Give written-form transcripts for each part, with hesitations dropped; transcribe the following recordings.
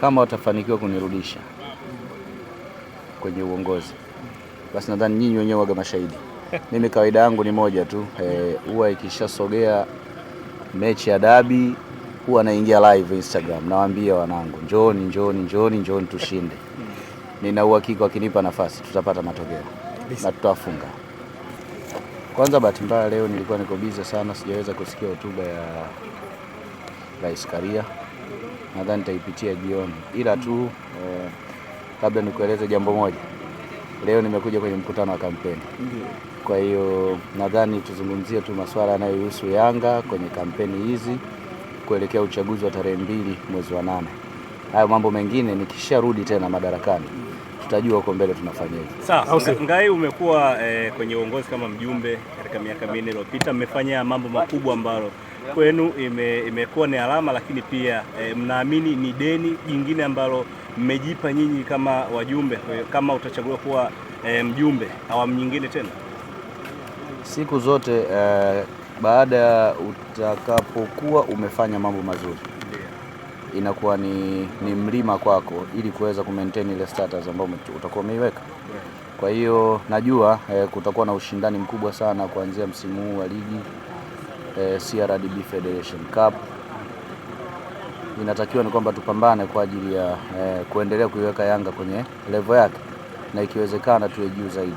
kama watafanikiwa kunirudisha kwenye uongozi, basi nadhani nyinyi wenyewe waga mashahidi. Mimi kawaida yangu ni moja tu, huwa ikishasogea mechi ya dabi huwa naingia live Instagram, nawaambia wanangu njooni tushinde. Nina uhakika wakinipa nafasi tutapata matokeo na tutafunga. Kwanza bahati mbaya leo nilikuwa niko busy sana, sijaweza kusikia hotuba ya Rais Karia. Nadhani nitaipitia jioni, ila tu labda nikueleze jambo moja. Leo nimekuja kwenye mkutano wa kampeni. Kwa hiyo nadhani tuzungumzie tu masuala yanayohusu Yanga kwenye kampeni hizi kuelekea uchaguzi wa tarehe 2 mwezi wa 8. Hayo mambo mengine nikisharudi tena madarakani tutajua huko mbele tunafanyaje. Sawa, Ngai umekuwa kwenye uongozi kama mjumbe katika miaka 4 iliyopita, mmefanya mambo makubwa ambayo kwenu imekuwa ni alama, lakini pia mnaamini ni deni jingine ambalo mmejipa nyinyi kama wajumbe, kama utachaguliwa kuwa mjumbe awamu nyingine tena. Siku zote baada ya utakapokuwa umefanya mambo mazuri, inakuwa ni mlima kwako ili kuweza kumaintain ile status ambayo utakuwa umeiweka. Kwa hiyo najua kutakuwa na ushindani mkubwa sana kuanzia msimu huu wa ligi CRDB Federation Cup. Inatakiwa ni kwamba tupambane kwa ajili ya kuendelea kuiweka Yanga kwenye level yake na ikiwezekana tuwe juu zaidi.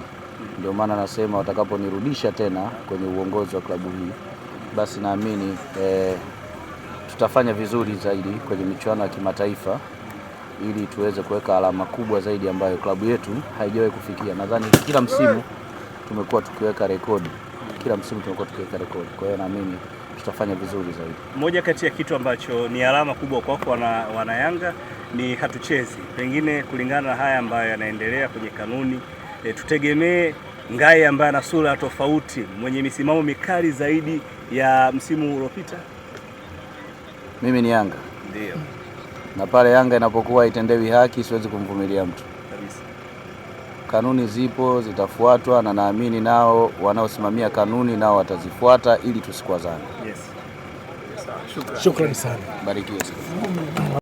Ndio maana nasema watakaponirudisha tena kwenye uongozi wa klabu hii, basi naamini tutafanya vizuri zaidi kwenye michuano ya kimataifa ili tuweze kuweka alama kubwa zaidi ambayo klabu yetu haijawahi kufikia. Nadhani kila msimu tumekuwa tukiweka rekodi. Kwa hiyo naamini tutafanya vizuri zaidi. Moja kati ya kitu ambacho ni alama kubwa kwako wana Yanga ni hatuchezi. Pengine kulingana na haya ambayo yanaendelea kwenye kanuni, tutegemee Ngai ambaye ana sura tofauti, mwenye misimamo mikali zaidi ya msimu uliopita. Mimi ni Yanga. Ndio. Na pale Yanga inapokuwa itendewi haki siwezi kumvumilia mtu. Kabisa. Kanuni zipo, zitafuatwa na naamini nao wanaosimamia kanuni nao watazifuata ili tusikwazane. Yes. Shukrani sana. Barikiwe sana.